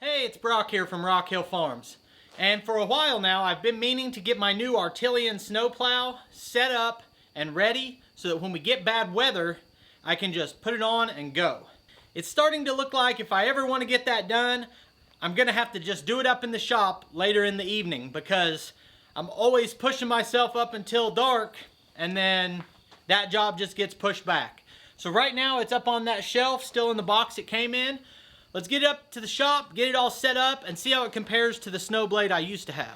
Hey, it's Brock here from Rock Hill Farms. And for a while now, I've been meaning to get my new Artillian snowplow set up and ready so that when we get bad weather, I can just put it on and go. It's starting to look like if I ever want to get that done, I'm going to have to just do it up in the shop later in the evening because I'm always pushing myself up until dark and then that job just gets pushed back. So right now it's up on that shelf, still in the box it came in. Let's get it up to the shop, get it all set up, and see how it compares to the snow blade I used to have.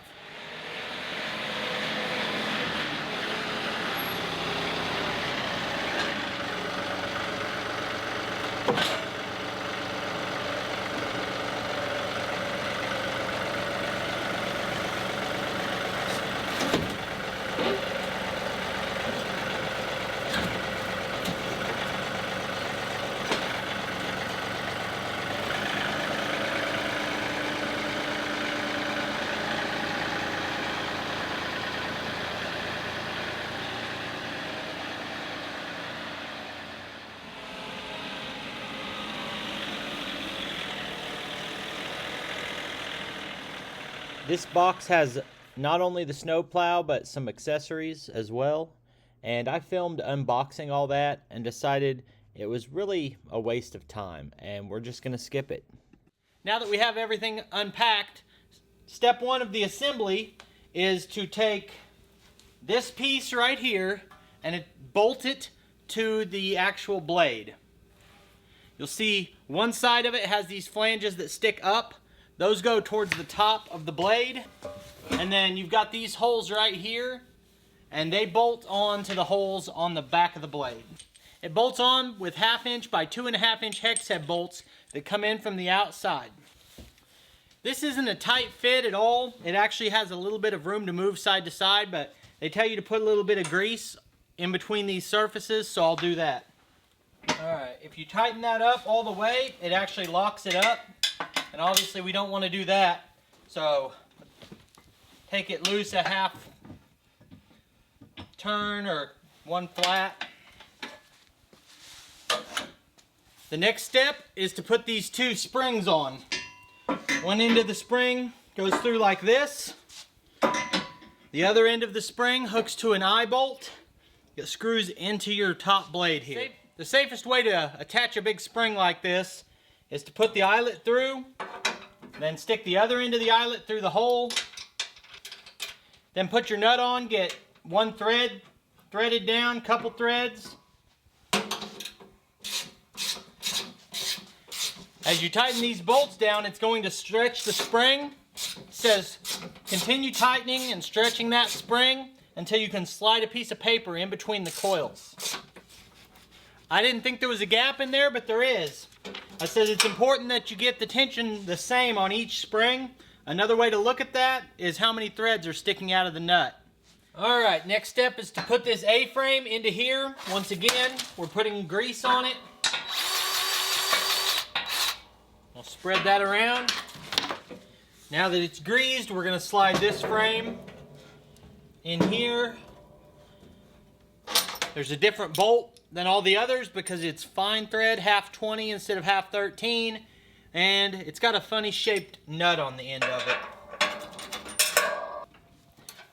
This box has not only the snowplow, but some accessories as well. And I filmed unboxing all that and decided it was really a waste of time, and we're just gonna skip it. Now that we have everything unpacked, step one of the assembly is to take this piece right here and bolt it to the actual blade. You'll see one side of it has these flanges that stick up. Those go towards the top of the blade, and then you've got these holes right here, and they bolt on to the holes on the back of the blade. It bolts on with 1/2 inch by 2.5 inch hex head bolts that come in from the outside. This isn't a tight fit at all. It actually has a little bit of room to move side to side, but they tell you to put a little bit of grease in between these surfaces, so I'll do that. Alright, if you tighten that up all the way, it actually locks it up. And obviously we don't want to do that, so take it loose a 1/2 turn or 1 flat. The next step is to put these 2 springs on. One end of the spring goes through like this. The other end of the spring hooks to an eye bolt. It screws into your top blade here. The safest way to attach a big spring like this is to put the eyelet through, then stick the other end of the eyelet through the hole, then put your nut on, get 1 thread threaded down, couple threads. As you tighten these bolts down, it's going to stretch the spring. It says continue tightening and stretching that spring until you can slide a piece of paper in between the coils. I didn't think there was a gap in there, but there is. I said it's important that you get the tension the same on each spring. Another way to look at that is how many threads are sticking out of the nut. Alright, next step is to put this A-frame into here. Once again, we're putting grease on it. I'll spread that around. Now that it's greased, we're going to slide this frame in here. There's a different bolt than all the others because it's fine thread, 1/2 instead of 1/2, and it's got a funny shaped nut on the end of it.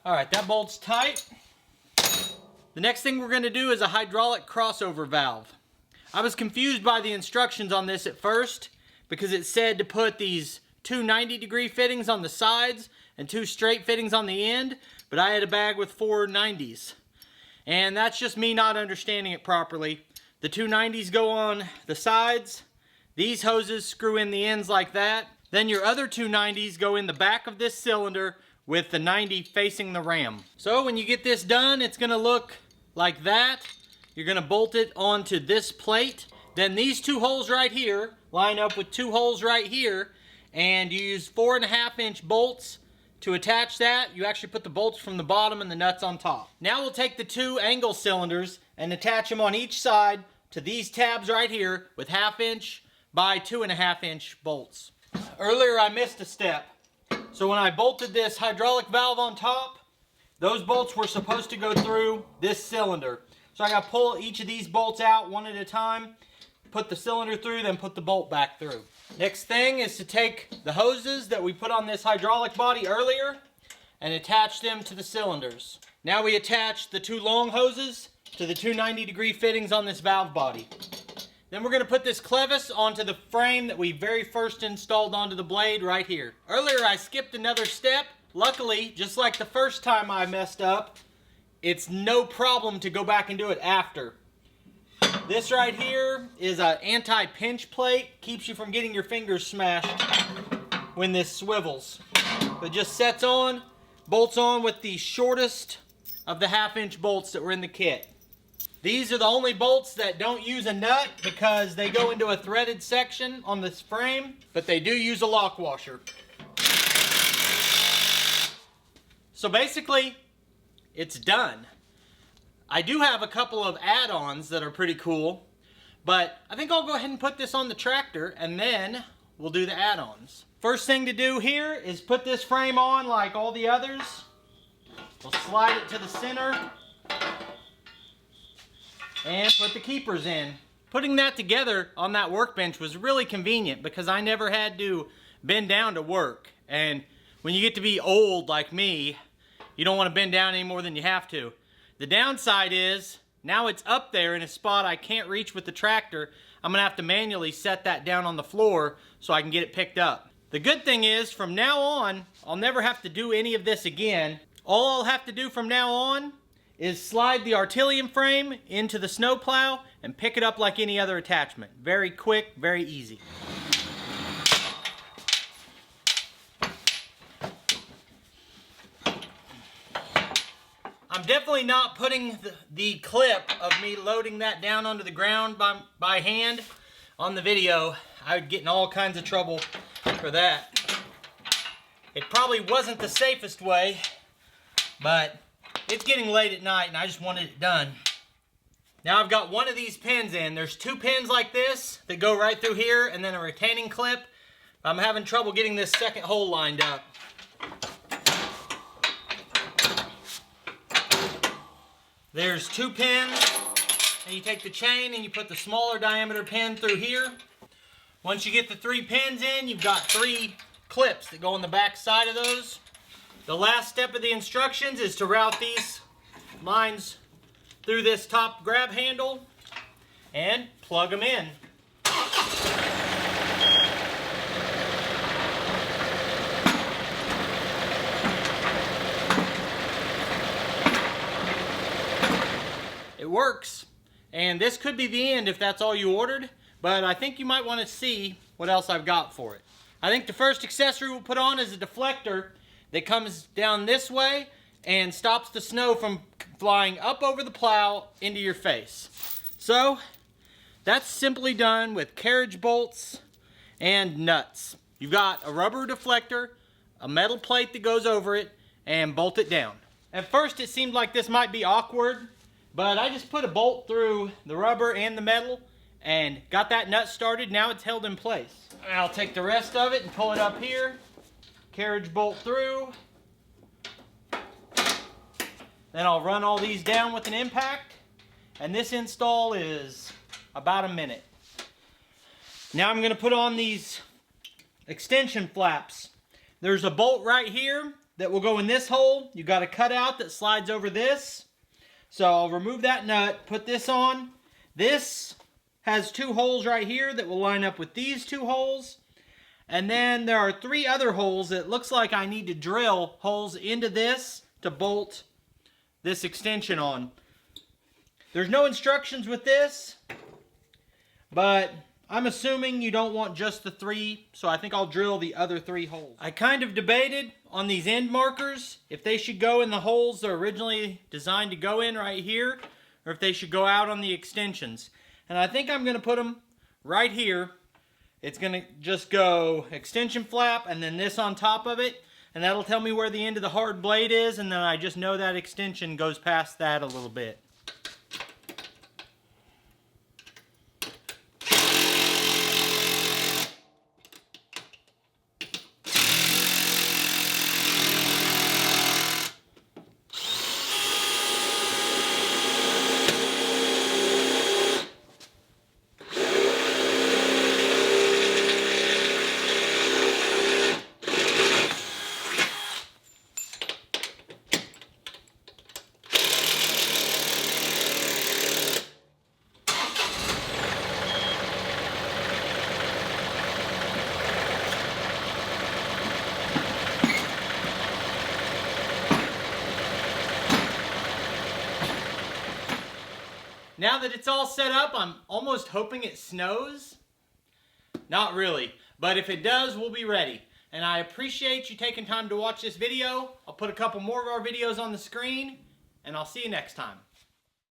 Alright, that bolt's tight. The next thing we're going to do is a hydraulic crossover valve. I was confused by the instructions on this at first because it said to put these 2 90-degree fittings on the sides and 2 straight fittings on the end, but I had a bag with 4 90s. And that's just me not understanding it properly. The 2 90s go on the sides. These hoses screw in the ends like that. Then your other 2 90s go in the back of this cylinder with the 90 facing the ram. So when you get this done, it's going to look like that. You're going to bolt it onto this plate. Then these 2 holes right here line up with 2 holes right here. And you use 4.5 inch bolts to attach that. You actually put the bolts from the bottom and the nuts on top. Now we'll take the 2 angle cylinders and attach them on each side to these tabs right here with 1/2 inch by 2.5 inch bolts. Earlier I missed a step. So when I bolted this hydraulic valve on top, those bolts were supposed to go through this cylinder. So I got to pull each of these bolts out one at a time, put the cylinder through, then put the bolt back through. Next thing is to take the hoses that we put on this hydraulic body earlier and attach them to the cylinders. Now we attach the two long hoses to the two 90-degree fittings on this valve body. Then we're going to put this clevis onto the frame that we very first installed onto the blade right here. Earlier I skipped another step. Luckily, just like the first time I messed up, it's no problem to go back and do it after. This right here is an anti-pinch plate. Keeps you from getting your fingers smashed when this swivels. It just sets on, bolts on with the shortest of the 1/2-inch bolts that were in the kit. These are the only bolts that don't use a nut because they go into a threaded section on this frame, but they do use a lock washer. So basically, it's done. I do have a couple of add-ons that are pretty cool, but I think I'll go ahead and put this on the tractor and then we'll do the add-ons. First thing to do here is put this frame on like all the others. We'll slide it to the center and put the keepers in. Putting that together on that workbench was really convenient because I never had to bend down to work. And when you get to be old like me, you don't want to bend down any more than you have to. The downside is, now it's up there in a spot I can't reach with the tractor. I'm going to have to manually set that down on the floor so I can get it picked up. The good thing is, from now on, I'll never have to do any of this again. All I'll have to do from now on is slide the Artillian frame into the snow plow and pick it up like any other attachment. Very quick, very easy. I'm definitely not putting the clip of me loading that down onto the ground by hand on the video. I would get in all kinds of trouble for that. It probably wasn't the safest way, but it's getting late at night and I just wanted it done. Now I've got one of these pins in. There's two pins like this that go right through here and then a retaining clip. I'm having trouble getting this second hole lined up. There's two pins, and you take the chain and you put the smaller diameter pin through here. Once you get the 3 pins in, you've got 3 clips that go on the back side of those. The last step of the instructions is to route these lines through this top grab handle and plug them in. It works, and this could be the end if that's all you ordered, but I think you might want to see what else I've got for it. I think the first accessory we'll put on is a deflector that comes down this way and stops the snow from flying up over the plow into your face. So that's simply done with carriage bolts and nuts. You've got a rubber deflector, a metal plate that goes over it, and bolt it down. At first it seemed like this might be awkward, but I just put a bolt through the rubber and the metal and got that nut started. Now it's held in place. I'll take the rest of it and pull it up here. Carriage bolt through. Then I'll run all these down with an impact. And this install is about a minute. Now I'm going to put on these extension flaps. There's a bolt right here that will go in this hole. You've got a cutout that slides over this. So I'll remove that nut, put this on. This has 2 holes right here that will line up with these 2 holes. And then there are 3 other holes that looks like I need to drill holes into this to bolt this extension on. There's no instructions with this, but I'm assuming you don't want just the 3, so I think I'll drill the other 3 holes. I kind of debated on these end markers if they should go in the holes they're originally designed to go in right here, or if they should go out on the extensions. And I think I'm going to put them right here. It's going to just go extension flap and then this on top of it, and that'll tell me where the end of the hard blade is, and then I just know that extension goes past that a little bit. Now that it's all set up, I'm almost hoping it snows. Not really, but if it does, we'll be ready. And I appreciate you taking time to watch this video. I'll put a couple more of our videos on the screen, and I'll see you next time.